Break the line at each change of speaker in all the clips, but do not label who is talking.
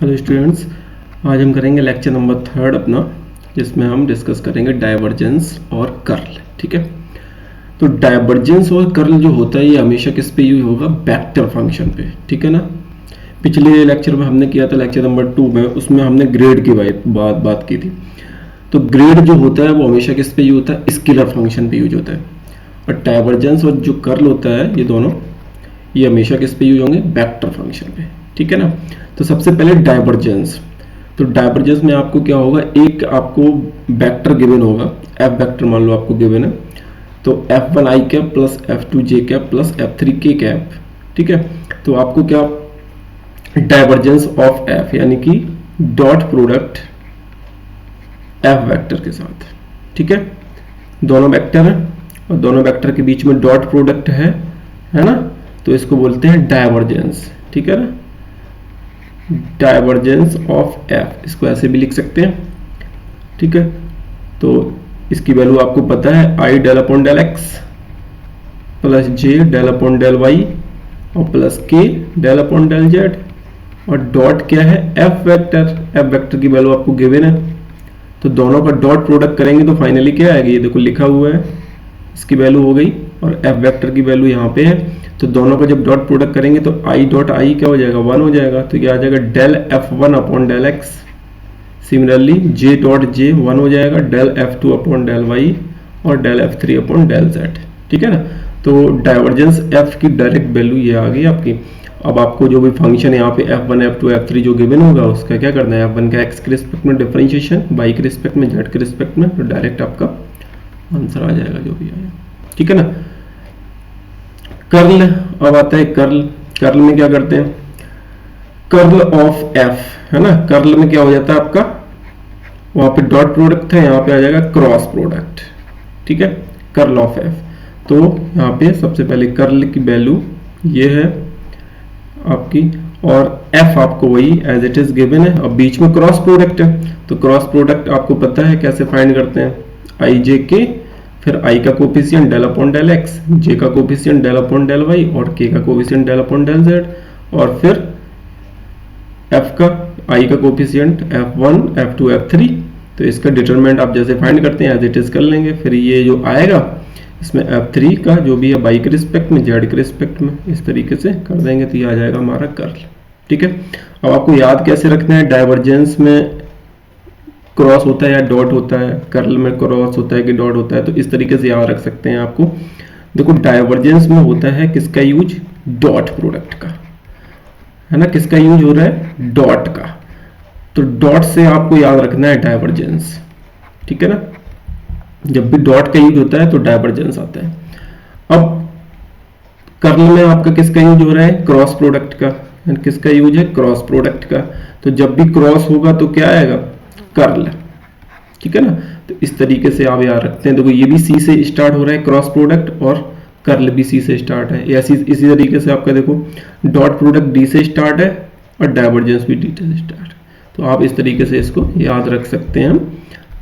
Hello students, आज हम करेंगे लेक्चर नंबर 3 अपना, जिसमें हम डिस्कस करेंगे डाइवर्जेंस और कर्ल। ठीक है, तो डाइवर्जेंस और कर्ल जो होता है ये हमेशा किस पे यूज होगा? वेक्टर फंक्शन पे। ठीक है ना। पिछले लेक्चर में हमने किया था लेक्चर नंबर 2 में, उसमें हमने ग्रेड की बात की थी। तो ग्रेड जो होता है वो हमेशा किस पे यूज होता है? स्केलर फंक्शन पे यूज होता है। और डाइवर्जेंस और जो कर्ल होता है ये दोनों ये हमेशा किस पे यूज होंगे? वेक्टर फंक्शन पे। ठीक है ना। तो सबसे पहले डाइवर्जेंस। तो डाइवर्जेंस में आपको क्या होगा? एक आपको वेक्टर गिवन होगा, एफ वेक्टर मान लो आपको गिवन है। तो F1 i cap plus F2 j cap plus F3 k cap. ठीक है, तो आपको क्या डाइवर्जेंस ऑफ F यानी कि डॉट प्रोडक्ट F वेक्टर के साथ। ठीक है, दोनों वेक्टर हैं और दोनों वेक्टर के बीच में डॉट प्रोडक्ट है ना, तो इसको बोलते हैं डाइवर्जेंस। ठीक है ना, डाइवर्जेंस ऑफ F, इसको ऐसे भी लिख सकते हैं। ठीक है, तो इसकी वैल्यू आपको पता है I del upon del X plus J del upon del Y और plus K del upon del Z. और डॉट क्या है? F vector. F वेक्टर की वैल्यू आपको गिवन है, तो दोनों का डॉट प्रोडक्ट करेंगे तो फाइनली क्या आएगी? ये देखो लिखा हुआ है, इसकी वैल्यू हो गई और F वेक्टर की वैल्यू यहाँ पे है। तो दोनों का जब डॉट प्रोडक्ट करेंगे तो I डॉट I क्या हो जाएगा? 1 हो जाएगा। तो क्या आ जाएगा? Del F1 upon del X. Similarly J dot J 1 हो जाएगा, del F2 upon del Y और del F3 upon del Z. ठीक है ना। तो डाइवर्जेंस F की डायरेक्ट वैल्यू ये आ गई आपकी। अब आपको जो भी फंक्शन यहाँ पे F1 F2 F3 जो गिवन होगा उसका क्या करना है? F1 का x के रिस्पेक्ट में डिफरेंशिएशन, y के रिस्पेक्ट में, z के रिस्पेक्ट में, तो डायरेक्ट आपका आंसर आ जाएगा जो भी आएगा। ठीक है ना। कर्ल अब आता है कर्ल। कर्ल में क्या करते हैं? कर्ल ऑफ F है ना। कर्ल में क्या हो जाता है आपका? वहां पे डॉट प्रोडक्ट था, यहाँ पे आ जाएगा क्रॉस प्रोडक्ट। ठीक है, कर्ल ऑफ F। तो यहाँ पे सबसे पहले कर्ल की वैल्यू ये है आपकी, और F आपको वही एज इट इज गिवन है। अब बीच में क्रॉस प्रोडक्ट है, तो क्रॉस प्रोडक्ट आपको पता है कैसे फाइंड करते हैं? I J K, फिर I का coefficient del upon del x, J का coefficient del upon del Y और K का coefficient del upon del Z, और फिर F का I का कोफिशिएंट F1 F2 F3। तो इसका डिटरमिनेंट आप जैसे फाइंड करते हैं एज इट इज कर लेंगे। फिर ये जो आएगा इसमें F3 का जो भी है y के रिस्पेक्ट में, z के रिस्पेक्ट में, इस तरीके से कर देंगे तो ये आ जाएगा हमारा कर्ल। ठीक है, अब आपको याद कैसे रखना है? डाइवर्जेंस में क्रॉस होता है या डॉट होता है, कर्ल में क्रॉस होता है कि डॉट होता है, तो इस तरीके से याद रख सकते हैं आपको। देखो डाइवर्जेंस में होता है किसका यूज? डॉट प्रोडक्ट का, है ना। किसका यूज हो रहा है? डॉट का। तो डॉट से आपको याद रखना है डाइवर्जेंस। ठीक है ना, जब भी डॉट का यूज होता है तो डाइवर्जेंस आता है। अब कर्ल में आपका किसका यूज हो रहा है? क्रॉस प्रोडक्ट का। किसका यूज है? क्रॉस प्रोडक्ट का। तो जब भी क्रॉस होगा तो क्या आएगा? कर्ल। ठीक है ना। तो इस तरीके से आप याद रखते हैं। देखो ये भी सी से स्टार्ट हो रहा है क्रॉस प्रोडक्ट, और कर्ल भी सी से स्टार्ट है। ऐसी इसी तरीके से आपका देखो डॉट प्रोडक्ट डी से स्टार्ट है और डाइवर्जेंस भी डी से स्टार्ट है। तो आप इस तरीके से इसको याद रख सकते हैं।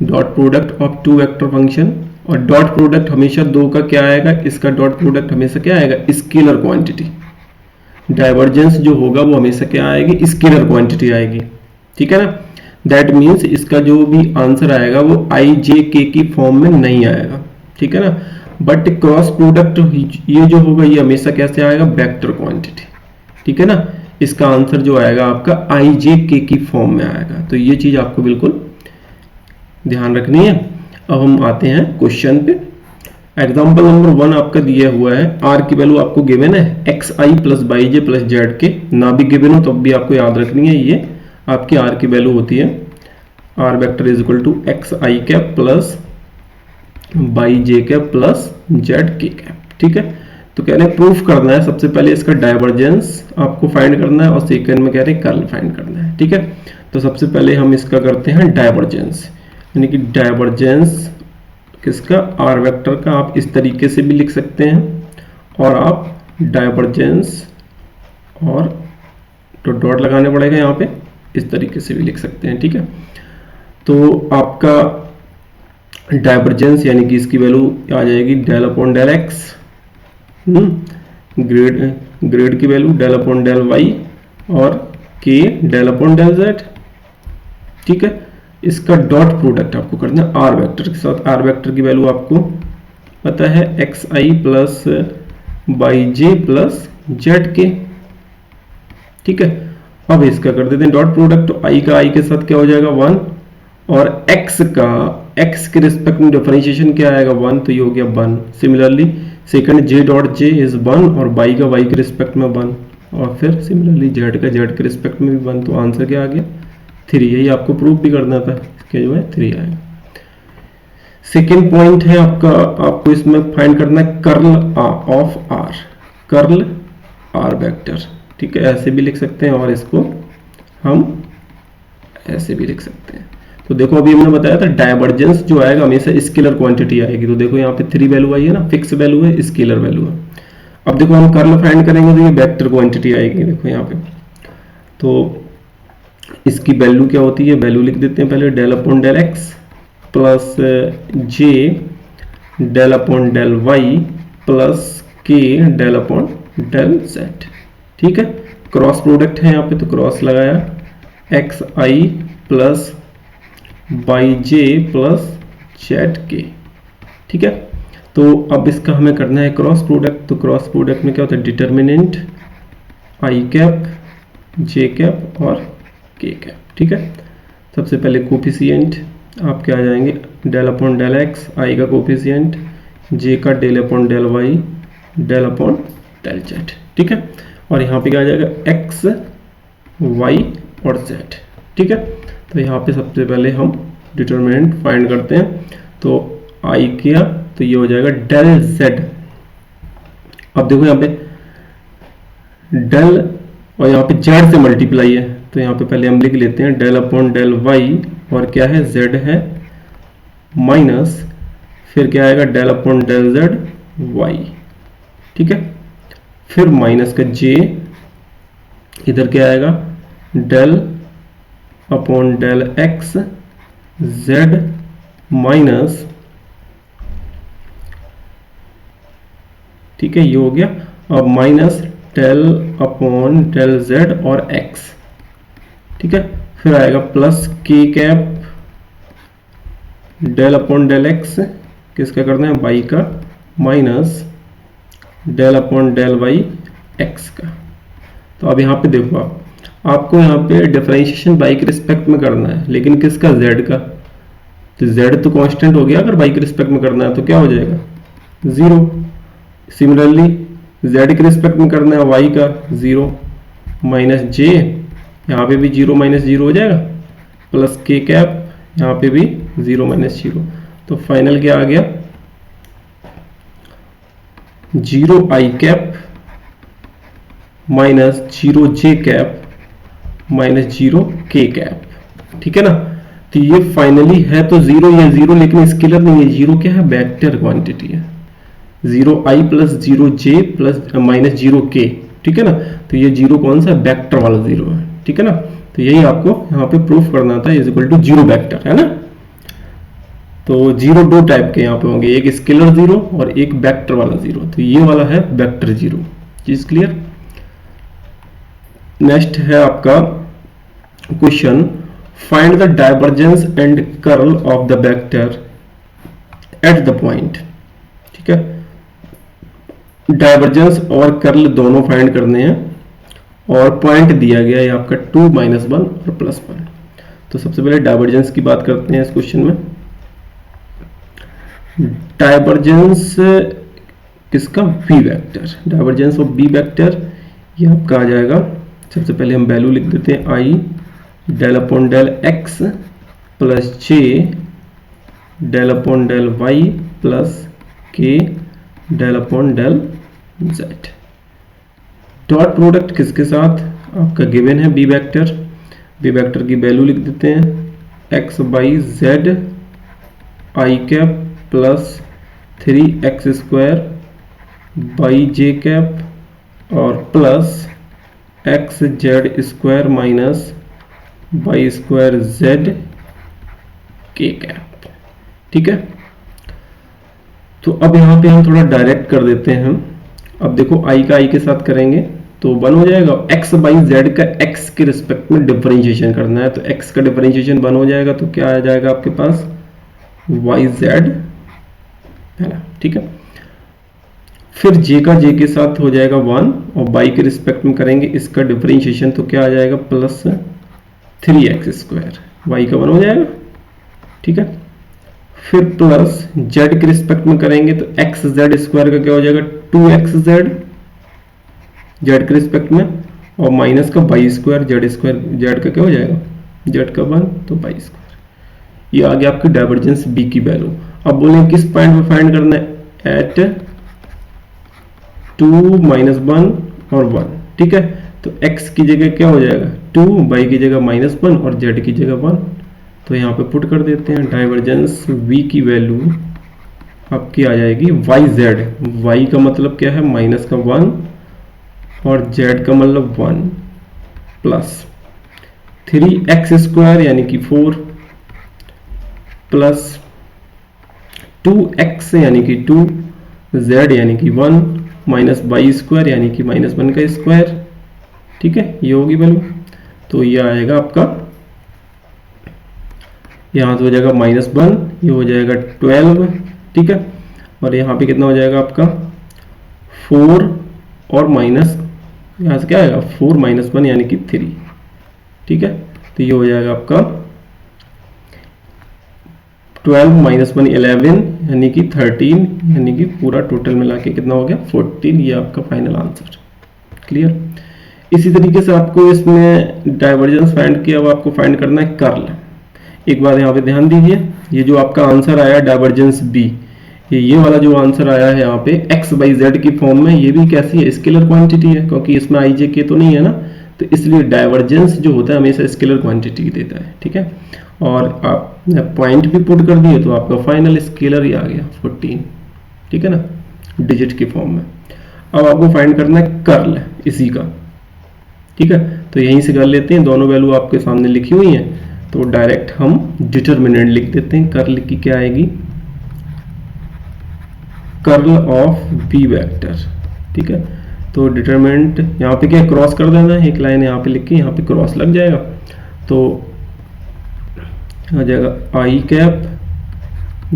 Dot product of two vector function, और डॉट प्रोडक्ट हमेशा दो का क्या आएगा? इसका डॉट प्रोडक्ट हमेशा क्या आएगा? Scalar quantity. डाइवर्जेंस जो होगा वो हमेशा क्या आएगी? स्केलर क्वांटिटी आएगी। ठीक है ना। दैट मीन्स इसका जो भी आंसर आएगा वो I J K की फॉर्म में नहीं आएगा। ठीक है ना। बट क्रॉस प्रोडक्ट ये जो होगा ये हमेशा कैसे आएगा? Vector quantity. ठीक है ना। इसका आंसर जो आएगा आपका I J K की फॉर्म में आएगा। तो ये चीज आपको बिल्कुल ध्यान रखनी है। अब हम आते हैं क्वेश्चन पे। एग्जाम्पल नंबर 1 आपका दिया हुआ है, आर की वैल्यू आपको गिवन है xi प्लस बाई जे प्लस जेड के। ना भी गिवन हो तब भी आपको याद रखनी है, ये आपकी आर की वैल्यू होती है r vector is equal to x i cap plus y J cap plus z के कैप। ठीक है, तो कह रहे हैं प्रूफ करना है। सबसे पहले इसका डाइवर्जेंस आपको फाइंड करना है और सेकंड में कह रहे हैं कर्ल फाइंड करना है। ठीक है, तो सबसे पहले हम इसका करते हैं डाइवर्जेंस, यानी कि डाइवर्जेंस किसका? आर वेक्टर का। आप इस तरीके से भी लिख सकते हैं, और आप डाइवर्जेंस और तो डॉट लगाने पड़ेगा यहाँ पे, इस तरीके से भी लिख सकते हैं। ठीक है, तो आपका डाइवर्जेंस यानी कि इसकी वैल्यू आ जाएगी del upon del X, grad की value del upon del Y और K del upon del Z. ठीक है, इसका डॉट प्रोडक्ट आपको करना है आर वेक्टर के साथ। आर वेक्टर की वैल्यू आपको पता है एक्स आई प्लस बाई जे प्लस जेड के। ठीक है, अब इसका कर देते हैं डॉट प्रोडक्ट। तो आई का आई के साथ क्या हो जाएगा 1, और x का x के रिस्पेक्ट में डिफरेंशिएशन क्या आएगा 1, तो ये हो गया 1। Similarly second j dot j is 1 और y का y के रिस्पेक्ट में 1, और फिर सिमिलरली z का z के रिस्पेक्ट में भी 1। तो आंसर क्या आ गया 3। यही आपको प्रूफ भी करना था, इसके जो है 3 आएगा। सेकेंड पॉइंट है आपका, आपको इसमें फाइंड करना है curl of r, curl r vector. ठीक है, ऐसे भी लिख सकते हैं और इसको हम ऐसे भी लिख सकते हैं। तो देखो अभी हमने बताया था डायवर्जेंस जो आएगा हमेशा स्केलर क्वांटिटी आएगी। तो देखो यहाँ पे 3 वैल्यू आई है ना, फिक्स वैल्यू है, स्केलर वैल्यू है। अब देखो हम कर्ल फाइंड करेंगे तो ये वेक्टर क्वांटिटी आएगी। देखो यहाँ पे तो इसकी वैल्यू क्या होती है, वैल्यू लिख देते हैं पहले, del upon del X plus J del upon del Y plus K del upon del Z. ठीक है, क्रॉस प्रोडक्ट है यहाँ पे तो क्रॉस लगाया, एक्स आई प्लस बाई जे प्लस जेड के। ठीक है, तो अब इसका हमें करना है क्रॉस प्रोडक्ट। तो क्रॉस प्रोडक्ट में क्या होता है, डिटर्मिनेंट आई कैप जे कैप और के कैप। ठीक है, सबसे पहले कोफिशिएंट आपके आ जाएंगे del upon del x, i का कोफिशिएंट, जे का del upon del y, del upon del Z. ठीक है, और यहाँ पे क्या आ जाएगा एक्स वाई और जेड। ठीक है, तो यहाँ पे सबसे पहले हम डिटरमिनेंट फाइंड करते हैं। तो आई किया तो ये हो जाएगा डेल जेड। अब देखो यहाँ पे डेल और यहाँ पे जेड से मल्टीप्लाई है, तो यहाँ पे पहले हम लिख लेते हैं डेल अपॉन डेल वाई, और क्या है जेड है माइनस, फिर क्या आएगा del upon del z y. ठीक है, फिर माइनस का जे, इधर क्या आएगा del upon del x z minus, ठीक है ये हो गया। अब minus del upon del Z और एक्स। ठीक है, फिर आएगा प्लस के cap del upon del x, किसका करना है वाई का, minus del upon del y x का। तो अब यहाँ पे देखो आपको यहाँ पे डिफरेंशिएशन बाई के रिस्पेक्ट में करना है, लेकिन किसका जेड का, तो जेड तो कांस्टेंट हो गया। अगर बाई के रिस्पेक्ट में करना है तो क्या हो जाएगा 0। सिमिलरली जेड के रिस्पेक्ट में करना है वाई का 0 माइनस जे, यहाँ पे भी 0 माइनस 0 हो जाएगा, प्लस के कैप यहाँ पे भी 0 माइनस 0। तो फाइनल क्या आ गया 0 आई कैप माइनस 0 जे कैप माइनस 0 के कैप। ठीक है ना, तो ये फाइनली है तो 0, ये 0 लेकिन स्केलर नहीं है, 0 क्या है वेक्टर क्वांटिटी है, 0 आई प्लस 0 जे प्लस माइनस 0 के। ठीक है ना, तो ये 0 कौन सा वेक्टर वाला 0 है। ठीक है ना, तो यही आपको यहाँ पे प्रूफ करना था, इज इक्वल टू 0 वेक्टर है ना। तो 0 दो टाइप के यहाँ पे होंगे, एक स्केलर 0 और एक वेक्टर वाला 0। तो ये वाला है वेक्टर 0। चीज क्लियर। नेक्स्ट है आपका question, find the divergence and curl of the vector at the point. ठीक है, डाइवर्जेंस और कर्ल दोनों फाइंड करने हैं, और पॉइंट दिया गया है आपका 2 -1 और +1। तो सबसे पहले डाइवर्जेंस की बात करते हैं इस क्वेश्चन में। डाइवर्जेंस किसका, b vector, divergence of b vector ये आपका आ जाएगा। सबसे पहले हम वैल्यू लिख देते हैं I del upon del X plus J del upon del Y plus K del upon del Z. Dot product किसके साथ, आपका गिवन है बी वेक्टर। बी वेक्टर की वैल्यू लिख देते हैं X by Z I cap plus 3x square Y J cap और plus X Z square minus Y square Z के कैप। ठीक है, तो अब यहाँ पे हम थोड़ा डायरेक्ट कर देते हैं। अब देखो आई का आई के साथ करेंगे तो 1 हो जाएगा। एक्स बाई जेड का एक्स के रिस्पेक्ट में डिफरेंशिएशन करना है, तो एक्स का डिफरेंशिएशन 1 हो जाएगा, तो क्या आ जाएगा आपके पास वाई जेड है ना, ठीक है। फिर जे का जे के साथ हो जाएगा 1 और बाई के रिस्पेक्ट में करेंगे इसका डिफरेंशिएशन, तो क्या आ जाएगा प्लस 3x², वाई का 1 हो जाएगा, ठीक है। फिर प्लस जेड के रिस्पेक्ट में करेंगे तो एक्स जेड स्क्वायर का क्या हो जाएगा 2xz जेड के रिस्पेक्ट में, और माइनस का बाई स्क्वायर जेड का क्या हो जाएगा जेड का 1 तो बाई स्क्वायर। ये आ गया आपकी डाइवर्जेंस बी की वैल्यू। अब बोले किस पॉइंट पे फाइंड करना है, एट 2 माइनस 1 और 1, ठीक है। तो x की जगह क्या हो जाएगा 2, y की जगह -1 और z की जगह 1, तो यहाँ पे पुट कर देते हैं। डाइवर्जेंस v की वैल्यू आपकी आ जाएगी वाई जेड, y का मतलब क्या है माइनस का 1 और z का मतलब 1 प्लस 3x² यानी कि 4 प्लस 2x यानी कि 2, z यानी कि 1 माइनस बाई स्क्वायर यानी कि -1 का स्क्वायर, ठीक है, ये होगी वैल्यू। तो ये आएगा आपका, यहाँ से हो जाएगा -1, ये हो जाएगा 12, ठीक है, और यहाँ पे कितना हो जाएगा आपका 4 और माइनस यहाँ से क्या आएगा 4 - 1 यानी कि 3, ठीक है। तो ये हो जाएगा आपका 12 - 1 11 यानी कि 13, यानी कि पूरा टोटल मिला के कितना हो गया 14, ये आपका फाइनल आंसर। क्लियर। इसी तरीके से आपको इसमें डाइवर्जेंस फाइंड किया, अब आपको फाइंड करना है कर्ल। एक बार यहाँ पे ध्यान दीजिए, ये जो आपका आंसर आया डाइवर्जेंस बी, ये वाला जो आंसर आया है यहाँ पे एक्स बाई जेड की फॉर्म में, ये भी कैसी है स्केलर क्वांटिटी है, क्योंकि इसमें आई जे के तो नहीं है ना, तो इसलिए डाइवर्जेंस जो होता है हमेशा स्केलर क्वांटिटी देता है, ठीक है। और आप पॉइंट भी पुट कर दिए तो आपका फाइनल स्केलर ही आ गया 14, ठीक है ना, डिजिट की फॉर्म में। अब आपको फाइंड करना है कर्ल इसी का, ठीक है। तो यहीं से कर लेते हैं, दोनों वैल्यू आपके सामने लिखी हुई हैं, तो डायरेक्ट हम डिटरमिनेंट लिख देते हैं। कर्ल की क्या आएगी, कर्ल ऑफ बी वेक्टर, ठीक है। तो डिटरमिनेंट यहाँ पे क्या क्रॉस कर देना है, एक लाइन यहाँ पे लिख के यहाँ पे क्रॉस लग जाएगा, तो आ जाएगा आई कैप,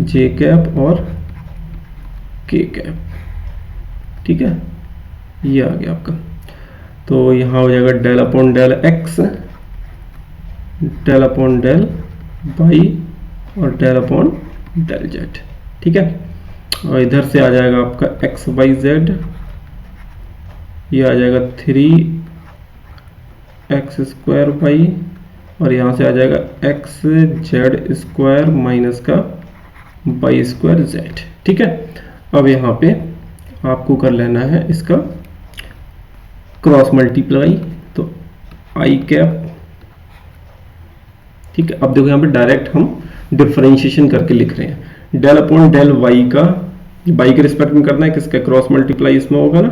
जे कैप और के कैप, ठीक है, ये आ गया आपका। तो यहाँ हो जाएगा del upon del x, del upon del Y और डेल अपॉन डेल जेड, ठीक है। और इधर से आ जाएगा आपका एक्स वाई जेड, ये आ जाएगा 3x² वाई, और यहाँ से आ जाएगा एक्स जेड स्क्वायर माइनस का वाई स्क्वायर जेड, ठीक है। अब यहाँ पे आपको कर लेना है इसका क्रॉस मल्टीप्लाई, तो आई कैप, ठीक है। अब देखो यहाँ पे डायरेक्ट हम डिफरेंशिएशन करके लिख रहे हैं, डेल अपॉन डेल वाई का बाई के रिस्पेक्ट में करना है, किसका क्रॉस मल्टीप्लाई इसमें होगा ना,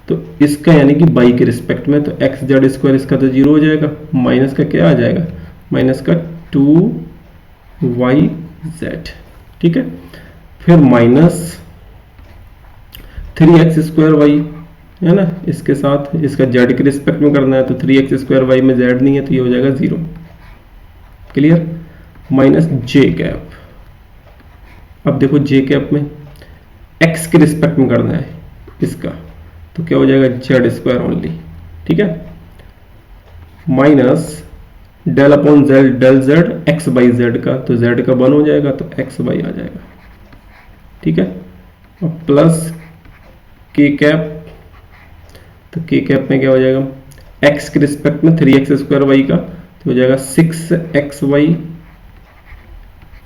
तो इसका यानी कि बाई के रिस्पेक्ट में, तो एक्स जेड स्क्वायर इसका तो 0 हो जाएगा, माइनस का क्या आ जाएगा माइनस का 2yz, ठीक है। फिर माइनस 3x² y है ना, इसके साथ इसका z के रिस्पेक्ट में करना है, तो 3x² y में z नहीं है तो ये हो जाएगा 0, क्लियर। माइनस जे कैप, अब देखो जे कैप में x के रिस्पेक्ट में करना है इसका, तो क्या हो जाएगा z² ओनली, ठीक है। Minus del upon del z x by z का, तो z का 1 हो जाएगा तो x बाई आ जाएगा, ठीक है। और प्लस के कैप, तो के कैप में क्या हो जाएगा x के रिस्पेक्ट में 3x² y का, तो हो जाएगा 6xy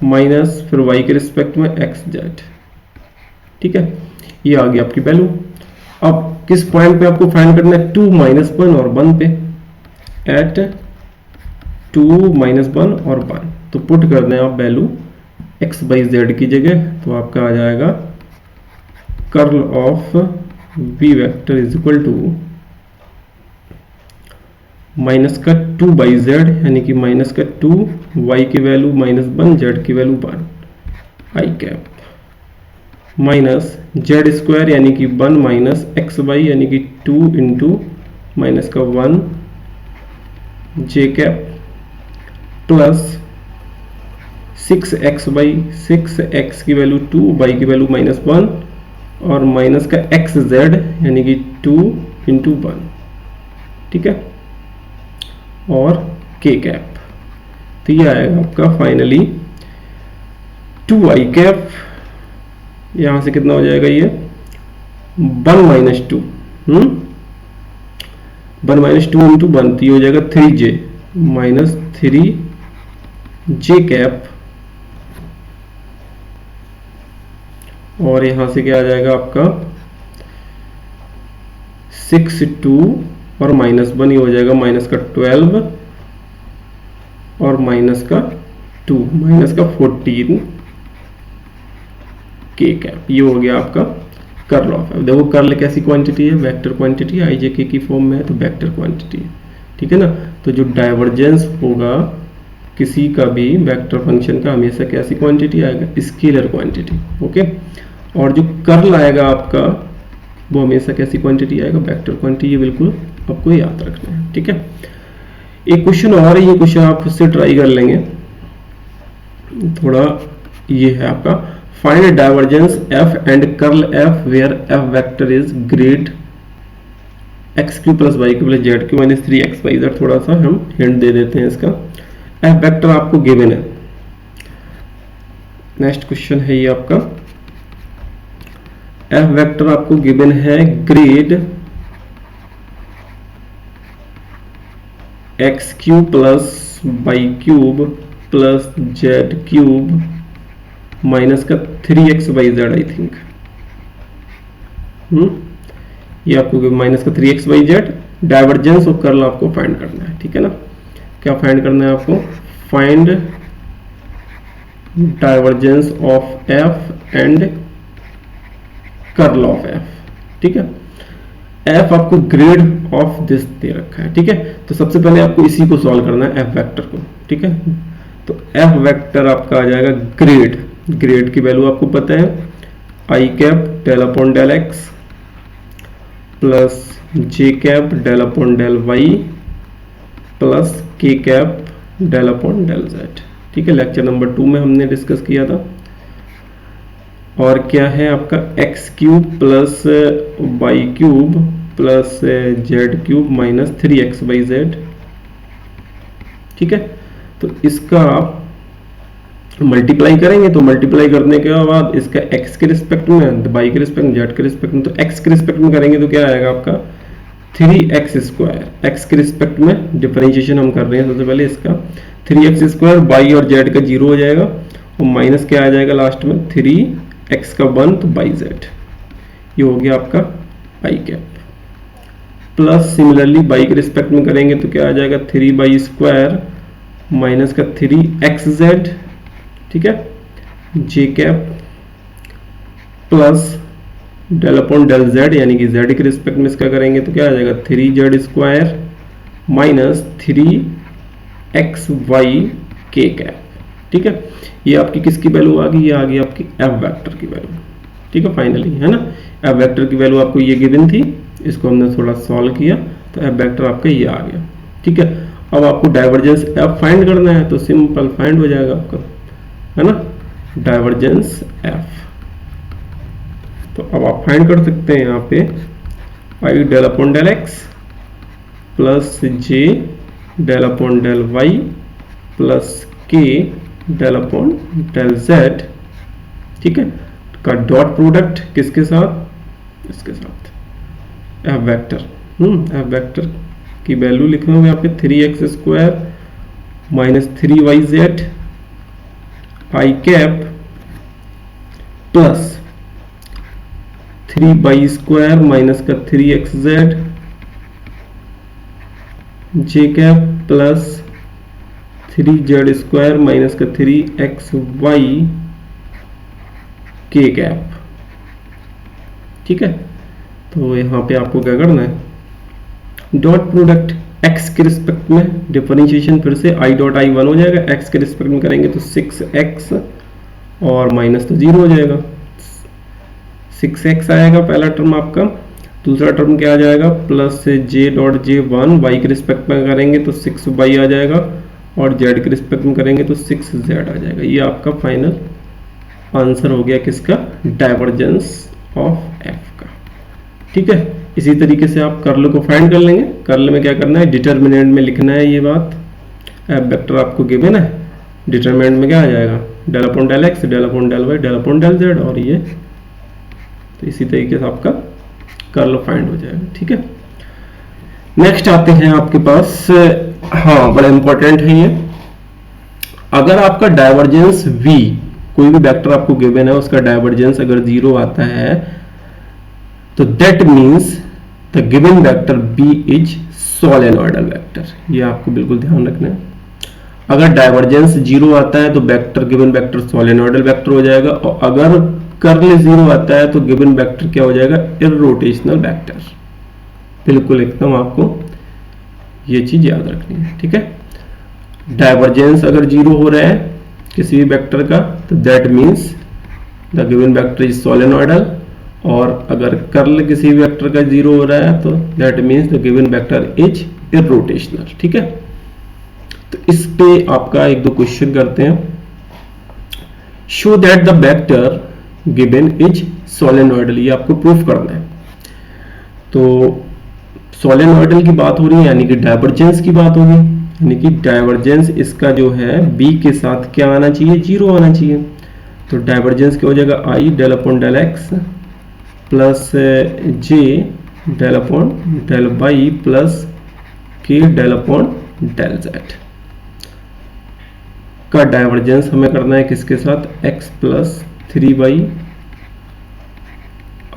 माइनस फिर y के रिस्पेक्ट में xz, ठीक है। ये आ गई आपकी वैल्यू। अब किस पॉइंट पे आपको फाइंड करना है 2 - 1 और 1 पे, एट 2 - 1 और 1, तो पुट कर दें आप वैल्यू x बाई जेड की जगह, तो आपका आ जाएगा curl of v vector is equal to minus का 2 बाई जेड यानी कि माइनस का 2, y की वैल्यू -1, z की वैल्यू 1, आई कैप माइनस जेड स्क्वायर यानी कि 1 माइनस एक्स वाई यानी कि 2 इंटू माइनस का 1 जे कैप प्लस 6x की वैल्यू 2, y की वैल्यू -1 और माइनस का xz यानी कि 2 इंटू 1, ठीक है, और k कैप। तो ये आएगा आपका फाइनली 2i कैप, यहां से कितना हो जाएगा ये 1 माइनस 2, 1 माइनस 2 इंटू 1, तो ये हो जाएगा 3j माइनस 3j कैप, और यहां से क्या आ जाएगा आपका 6 2 और -1, ये हो जाएगा माइनस का 12 और माइनस का 2, माइनस का 14 के कैप। ये हो गया आपका कर्ल ऑफ एफ। देखो कर्ल कैसी क्वांटिटी है, वेक्टर क्वांटिटी, आई जे के की फॉर्म में है तो वेक्टर क्वांटिटी है, ठीक है ना। तो जो डाइवर्जेंस होगा किसी का भी वेक्टर फंक्शन का हमेशा कैसी क्वांटिटी आएगा, स्केलर क्वांटिटी, ओके। और जो कर्ल आएगा आपका वो हमेशा कैसी क्वांटिटी आएगा, वेक्टर क्वांटिटी। ये बिल्कुल आपको याद रखना है, ठीक है। एक क्वेश्चन और है, ये क्वेश्चन आप खुद से ट्राई कर लेंगे थोड़ा। ये है आपका find divergence f and curl f where f vector is grad x cube plus y cube plus z cube minus 3x y z। थोड़ा सा हम हिंट दे देते हैं इसका। एफ वेक्टर आपको गिवन है। नेक्स्ट क्वेश्चन है ये आपका, एफ वेक्टर आपको गिवन है grad x cube plus y cube plus z cube minus का 3xyz आई थिंक। ये आपको माइनस का 3xyz, डाइवर्जेंस और कर्ल आपको फाइंड करना है, ठीक है ना। क्या फाइंड करना है आपको, find divergence of F and curl of F, ठीक है। एफ आपको ग्रेड ऑफ दिस दे रखा है, ठीक है। तो सबसे पहले आपको इसी को सॉल्व करना है, एफ वेक्टर को, ठीक है। तो एफ वेक्टर आपका आ जाएगा ग्रेड, ग्रेड की वैल्यू आपको पता है I cap del upon del X plus J cap del upon del Y plus के cap del upon del Z, ठीक है। लेक्चर नंबर 2 में हमने डिस्कस किया था। और क्या है आपका x cube plus y cube plus z cube minus 3xyz, ठीक है। तो इसका आप मल्टीप्लाई करेंगे, तो मल्टीप्लाई करने के बाद इसका x के रिस्पेक्ट में, y के रिस्पेक्ट में, z के रिस्पेक्ट में, तो x के रिस्पेक्ट में करेंगे तो क्या आएगा आपका 3x²। x के रिस्पेक्ट में डिफरेंशिएशन हम कर रहे हैं सबसे पहले, इसका 3x², y और z का 0 हो जाएगा और माइनस क्या आ जाएगा लास्ट में 3x का 1, तो yz। ये हो गया आपका i cap. Plus similarly y के रिस्पेक्ट में करेंगे तो क्या आ जाएगा 3y² माइनस का 3xz, ठीक है, J cap plus del upon del Z, यानी कि जेड के रिस्पेक्ट में इसका करेंगे तो क्या आ जाएगा 3z² माइनस 3xy के कैप, ठीक है। ये आपकी किसकी वैल्यू आ गई, ये आ गई आपकी एफ वेक्टर की वैल्यू, ठीक है, फाइनली, है ना। एफ वेक्टर की वैल्यू आपको ये गिवन थी, इसको हमने थोड़ा सॉल्व किया तो एफ वेक्टर आपका ये आ गया, ठीक है। अब आपको डाइवर्जेंस एफ फाइंड करना है तो सिंपल फाइंड हो जाएगा आपका, है ना, डाइवर्जेंस एफ। तो अब आप फाइंड कर सकते हैं यहाँ पे I del upon del X plus J del upon del Y plus K del upon del Z, ठीक है, का डॉट प्रोडक्ट किसके साथ, इसके साथ एफ वेक्टर। एफ वेक्टर की वैल्यू लिखे हुए यहाँ पे 3x² minus 3yz I cap plus 3y² minus का 3xz जे कैप प्लस 3z² माइनस का 3xy के कैप, ठीक है। तो यहाँ पे आपको क्या करना है, डॉट प्रोडक्ट x के रिस्पेक्ट में डिफरेंशिएशन फिर से i डॉट i 1 हो जाएगा, x के रिस्पेक्ट में करेंगे तो 6x और माइनस तो 0 हो जाएगा, 6x आएगा पहला टर्म आपका, दूसरा टर्म क्या आ जाएगा, plus j dot j 1 y के रिस्पेक्ट में करेंगे तो 6y आ जाएगा, और जेड के रिस्पेक्ट में करेंगे तो 6z आ जाएगा। ये आपका फाइनल आंसर हो गया किसका, डाइवर्जेंस ऑफ एफ का। ठीक है, इसी तरीके से आप कर्ल को फाइंड कर लेंगे। कर्ल में क्या करना है, डिटर्मिनेंट में लिखना है ये बात, एफ वेक्टर आपको गिवन है, डिटर्मिनेंट में क्या आ जाएगा, del upon del x, del upon del y, del upon del Z, और ये तो इसी तरीके से आपका कर्ल फाइंड हो जाएगा। ठीक है, नेक्स्ट आते हैं आपके पास, हाँ बड़ा इंपॉर्टेंट है ये, अगर आपका डाइवर्जेंस v, कोई भी वेक्टर आपको गिवन है उसका डाइवर्जेंस अगर 0 आता है तो that means the given vector b is solenoidal vector. ये आपको बिल्कुल ध्यान रखना है, अगर डाइवर्जेंस 0 आता है तो vector given vector solenoidal vector हो जाएगा, और अगर कर्ल 0 आता है तो गिवन वेक्टर क्या हो जाएगा, इररोटेशनल वेक्टर। बिल्कुल एकदम आपको ये चीज याद रखनी है। ठीक है, डाइवर्जेंस अगर 0 हो रहा है किसी भी वेक्टर का तो that means the given vector is solenoidal, और अगर कर्ल किसी भी वेक्टर का 0 हो रहा है तो that means the given vector is irrotational. ठीक है, तो इस पे आपका एक दो क्वेश्चन करते हैं। Show that the vector given is solenoidal, ये आपको प्रूफ करना है। तो सोलेनोइडल की बात हो रही है यानी कि डाइवर्जेंस की बात होगी, यानी कि डाइवर्जेंस इसका जो है b के साथ क्या आना चाहिए, 0 आना चाहिए। तो डाइवर्जेंस क्या हो जाएगा, i del upon del X plus J del upon del Y plus K del upon del Z का डाइवर्जेंस हमें करना है किसके साथ, x plus 3y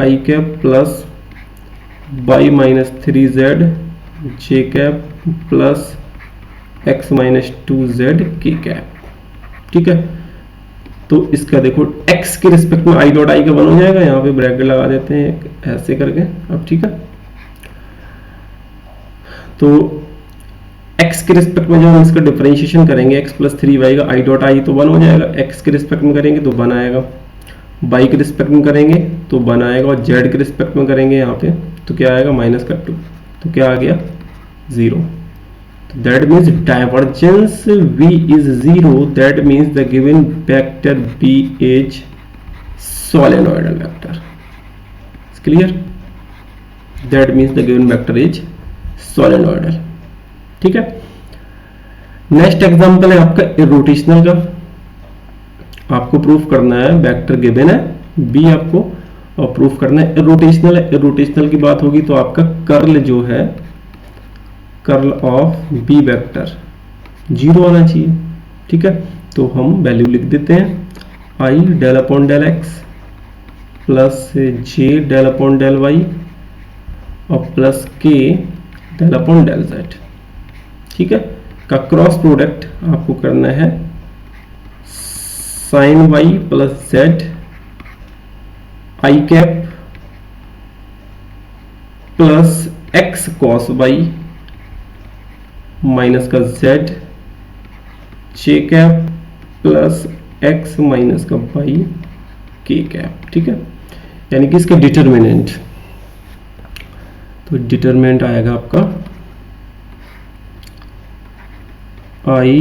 I cap plus y minus 3z J cap plus x minus 2z K cap. ठीक है, तो इसका देखो x के रिस्पेक्ट में i डॉट आई का वन हो जाएगा, यहाँ पे ब्रैकेट लगा देते हैं ऐसे करके अब। ठीक है, तो x के रिस्पेक्ट में जब हम इसका डिफरेंशिएशन करेंगे x प्लस 3y का i डॉट आई तो 1 हो जाएगा, x के रिस्पेक्ट में करेंगे तो 1 आएगा, y के रिस्पेक्ट में करेंगे तो 1 आएगा, और z के रिस्पेक्ट में करेंगे यहाँ पे तो क्या आएगा, माइनस का 2, तो क्या आ गया 0। That means divergence v is 0, that means the given vector b is solenoidal vector. It's clear? That means the given vector is solenoidal. ठीक है, नेक्स्ट एग्जांपल है आपका इरोटेशनल का। आपको प्रूफ करना है, वेक्टर गिवन है b आपको, और प्रूफ करना है इरोटेशनल है। इरोटेशनल की बात होगी तो आपका कर्ल जो है, कर्ल ऑफ बी वेक्टर 0 आना चाहिए। ठीक है, तो हम वैल्यू लिख देते हैं, I del upon del X plus J del upon del Y और plus K del upon del Z. ठीक है, का क्रॉस प्रोडक्ट आपको करना है sine Y plus Z I cap plus X cos Y minus का z J cap plus x minus का y K cap. ठीक है, यानी कि इसका डिटर्मिनेंट, तो डिटर्मिनेंट आएगा आपका i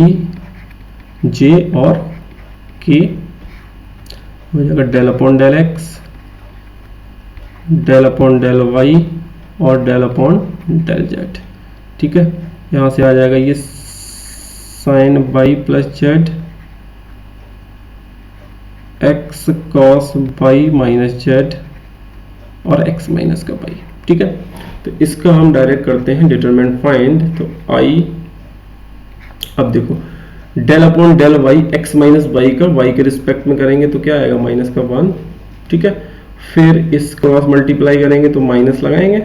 j और k हो जाएगा del upon del x del upon del y और डेल अपॉन डेल z। ठीक है, यहाँ से आ जाएगा ये sin Y plus z x cos Y minus z और एक्स माइनस का वाई। ठीक है, तो इसका हम डायरेक्ट करते हैं डिटरमिनेंट फाइंड। तो आई, अब देखो del upon del y x minus y का वाई के रिस्पेक्ट में करेंगे तो क्या आएगा, माइनस का 1। ठीक है, फिर इस क्रॉस मल्टीप्लाई करेंगे तो माइनस लगाएंगे,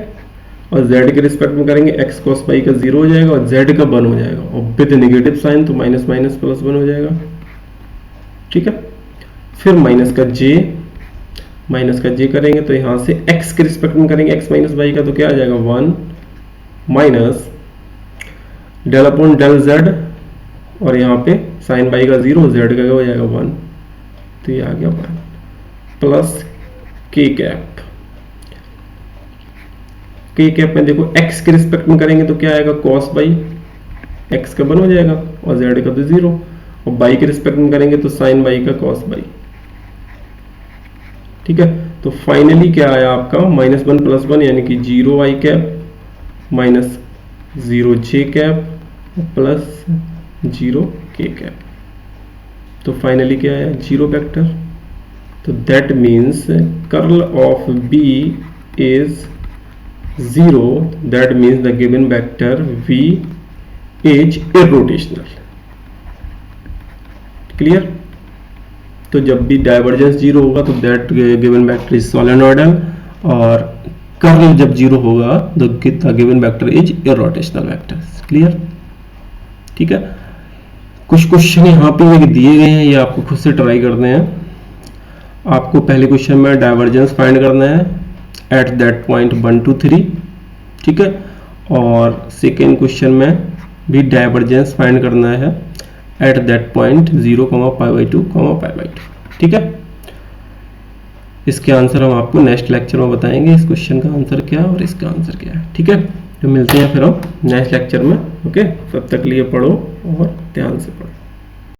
और z के रिस्पेक्ट में करेंगे x cos पाई का 0 हो जाएगा और z का 1 हो जाएगा, और विद नेगेटिव साइन तो माइनस माइनस प्लस 1 हो जाएगा। ठीक है, फिर माइनस का j करेंगे तो यहाँ से x के रिस्पेक्ट में करेंगे x माइनस वाई का तो क्या आ जाएगा 1 minus del upon del z, और यहाँ पे साइन वाई का 0 z का क्या हो जाएगा 1, तो ये आ गया 1 प्लस k कैप के कैप में देखो x के रिस्पेक्ट में करेंगे तो क्या आएगा, cos बाई x का 1 हो जाएगा और z का तो 0, और बाई के रिस्पेक्ट में करेंगे तो साइन बाई का cos बाई। ठीक है, तो फाइनली क्या आया आपका -1 + 1 यानी कि 0 i cap minus 0 j cap plus 0 k cap. तो फाइनली क्या आया, 0 वेक्टर। तो that means curl of B is 0, that means the given vector V is irrotational. Clear? तो जब भी डाइवर्जेंस 0 होगा तो that given vector is solenoidal, और कर्ल जब 0 होगा तो the given vector is irrotational vector. Clear? ठीक है, कुछ क्वेश्चन यहाँ पे दिए गए हैं, ये आपको खुद से ट्राई करने हैं। आपको पहले क्वेश्चन में डाइवर्जेंस फाइंड करना है एट दैट पॉइंट 1 to 3, ठीक है, और सेकेंड क्वेश्चन में भी डाइवर्जेंस फाइंड करना है एट दैट पॉइंट 0, π/2, π/2। ठीक है, इसके आंसर हम आपको नेक्स्ट लेक्चर में बताएंगे, इस क्वेश्चन का आंसर क्या है और इसका आंसर क्या है। ठीक है, तो मिलते हैं फिर हम नेक्स्ट लेक्चर में। ओके, तब तक लिए पढ़ो और ध्यान से पढ़ो।